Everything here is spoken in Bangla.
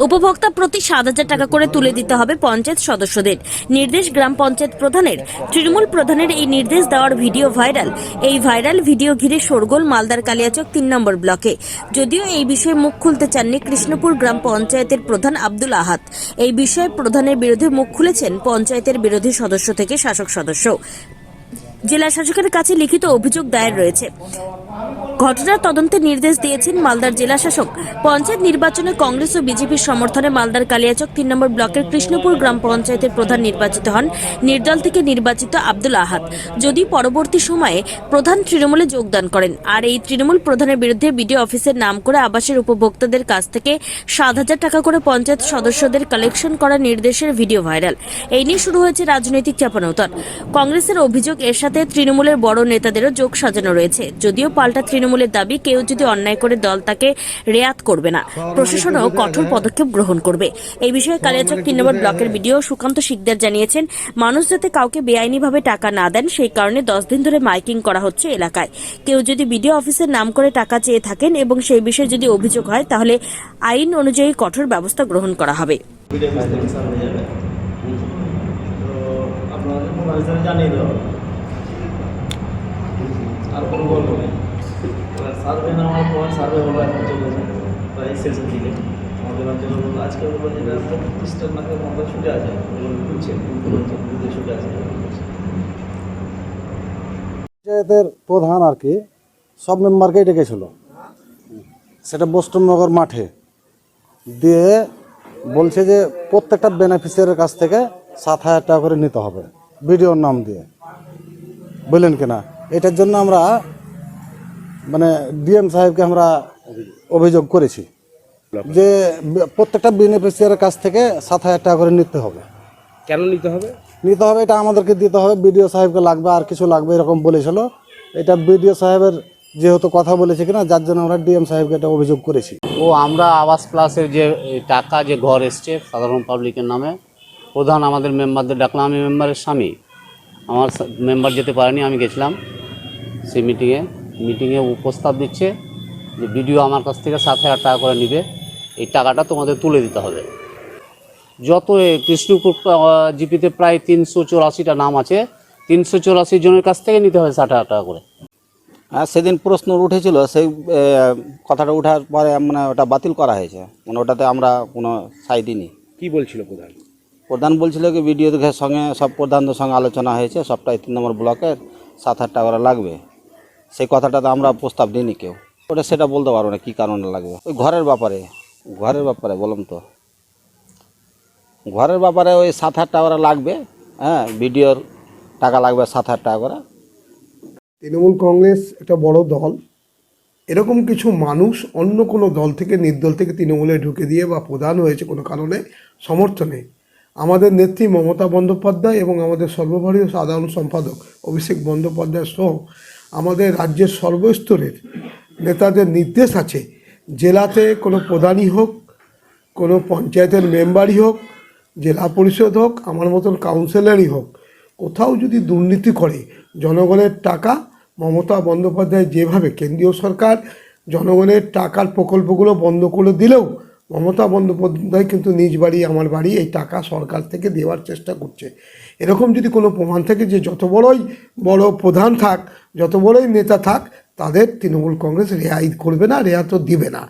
উপভোক্তা প্রতি 7,000 টাকা করে তুলে দিতে হবে পঞ্চায়েত সদস্যদের নির্দেশ গ্রাম পঞ্চায়েত প্রধানের। তৃণমূল প্রধানের এই নির্দেশ দেওয়ার ভিডিও ভাইরাল। এই ভাইরাল ভিডিও ঘিরে শোরগোল মালদার কালিয়াচক 3 নম্বর ব্লকে। যদিও এই বিষয়ে মুখ খুলতে চাননি কৃষ্ণপুর গ্রাম পঞ্চায়েতের প্রধান আব্দুল আহাদ। এই বিষয়ে প্রধানের বিরুদ্ধে মুখ খুলেছেন পঞ্চায়েতের বিরোধী সদস্য থেকে শাসক সদস্য। জেলা শাসকের কাছে লিখিত অভিযোগ দায়ের রয়েছে। ঘটনার তদন্তের নির্দেশ দিয়েছেন মালদার জেলা শাসক। পঞ্চায়েত নির্বাচনে কংগ্রেস ও বিজেপির সমর্থনে মালদার কালিয়াচক 3 নম্বর ব্লকের কৃষ্ণপুর গ্রাম পঞ্চায়েতের প্রধান নির্বাচিত হন নির্দল থেকে নির্বাচিত আব্দুল আহাদ। যদি পরবর্তী সময়ে প্রধান তৃণমূলে যোগদান করেন। আর এই তৃণমূল প্রধানের বিরুদ্ধে বিডিও অফিসের নাম করে আবাসের উপভোক্তাদের কাছ থেকে 7,000 টাকা করে পঞ্চায়েত সদস্যদের কালেকশন করার নির্দেশের ভিডিও ভাইরাল। এই নিয়ে শুরু হয়েছে রাজনৈতিক চাপানোতর। কংগ্রেসের অভিযোগ, এর সাথে তৃণমূলের বড় নেতাদেরও যোগ সাজানো রয়েছে। যদিও পাল্টা তৃণমূলের দাবি, কেউ যদি অন্যায় করে দল তাকে রেয়াত করবে না, প্রশাসনও কঠোর পদক্ষেপ গ্রহণ করবে। এই বিষয়ে কালিয়াচক 3 নম্বর ব্লকের বিডিও সুকান্ত শিকদার জানিয়েছেন, মানুষ যাতে কাউকে বেআইনিভাবে টাকা না দেন সেই কারণে 10 দিন ধরে মাইকিং করা হচ্ছে এলাকায়। কেউ যদি বিডিও অফিসের নাম করে টাকা চেয়ে থাকেন এবং সেই বিষয়ে যদি অভিযোগ হয় তাহলে আইন অনুযায়ী কঠোর ব্যবস্থা গ্রহণ করা হবে। আর কোনো গল্প নেই। সার্ভে নেওয়ার পর সার্ভে হলো, এখন চলেছে প্রায় শেষের দিকে। আমাদের অঞ্চলে বললো আজকে বললো যেটা প্রতিষ্ঠান নাকি মতো ছুটে আছে, খুলছে বুঝে ছুটে আছে। পঞ্চায়েতের প্রধান আর কি সব মেম্বারকেই ডেকেছিল, সেটা বৈষ্ণবনগর মাঠে দিয়ে বলছে যে প্রত্যেকটা বেনিফিশিয়ারির কাছ থেকে 7,000 টাকা করে নিতে হবে ভিডিওর নাম দিয়ে, বললেন কিনা। এটার জন্য আমরা মানে ডিএম সাহেবকে আমরা অভিযোগ করেছি যে প্রত্যেকটা বেনিফিশিয়ারির কাছ থেকে 7,000 টাকা করে নিতে হবে। কেন নিতে হবে? নিতে হবে, এটা আমাদেরকে দিতে হবে, বিডিও সাহেবকে লাগবে, আর কিছু লাগবে এরকম বলেছিল। এটা বিডিও সাহেবের যেহেতু কথা বলেছে কিনা, যার জন্য আমরা ডিএম সাহেবকে এটা অভিযোগ করেছি। আমরা আবাস প্লাসের যে টাকা যে ঘর এসছে সাধারণ পাবলিকের নামে, প্রধান আমাদের মেম্বারদের ডাকলাম। আমি মেম্বারের স্বামী, আমার মেম্বার যেতে পারেনি, আমি গেছিলাম সেই মিটিংয়ে প্রস্তাব দিচ্ছে যে বিডিও আমার কাছ থেকে 7,000 টাকা করে নিবে, এই টাকাটা তোমাদের তুলে দিতে হবে। যত কৃষ্ণপুর জিপিতে প্রায় 384টা নাম আছে, 384 জনের কাছ থেকে নিতে হবে 60,000 টাকা করে। হ্যাঁ, সেদিন প্রশ্ন উঠেছিল, সেই কথাটা ওঠার পরে মানে ওটা বাতিল করা হয়েছে, মানে ওটাতে আমরা কোনো সাই দিইনি। কি বলছিল প্রধান? প্রধান বলছিল কি বিডিওদের সঙ্গে সব প্রধানদের সঙ্গে আলোচনা হয়েছে, সবটাই 3 নম্বর ব্লকের 7,000 টাকা করে লাগবে। সেই কথাটাতে আমরা প্রস্তাব দিইনি কেউ। ওটা সেটা বলতে পারবো না কী কারণে লাগবে। ওই ঘরের ব্যাপারে বলুন তো, ঘরের ব্যাপারে ওই 7,000 টাকা করে লাগবে। হ্যাঁ, বিডিওর টাকা লাগবে 7,000 টাকা করে। তৃণমূল কংগ্রেস একটা বড় দল, এরকম কিছু মানুষ অন্য কোনো দল থেকে নির্দল থেকে তৃণমূলে ঢুকে দিয়ে বা প্রধান হয়েছে কোনো কারণে সমর্থনে, আমাদের নেত্রী মমতা বন্দ্যোপাধ্যায় এবং আমাদের সর্বভারতীয় সাধারণ সম্পাদক অভিষেক বন্দ্যোপাধ্যায় সহ আমাদের রাজ্যের সর্বস্তরের নেতাদের নির্দেশ আছে, জেলাতে কোনো প্রধানই হোক, কোনো পঞ্চায়েতের মেম্বারই হোক, জেলা পরিষদ হোক, আমার মতন কাউন্সিলরই হোক, কোথাও যদি দুর্নীতি করে জনগণের টাকা, মমতা বন্দ্যোপাধ্যায় যেভাবে কেন্দ্রীয় সরকার জনগণের টাকার প্রকল্পগুলো বন্ধ করে দিলেও মমতা বন্দ্যোপাধ্যায় কিন্তু নিজ বাড়ি আমার বাড়ি এই টাকা সরকার থেকে দেওয়ার চেষ্টা করছে। এরকম যদি কোনো প্রমাণ থাকে যে যত বড়ই বড় প্রধান থাক, যত বড়ই নেতা থাক, তাদের তৃণমূল কংগ্রেস রেয়াই করবে না, রেয়াতও দিবে না।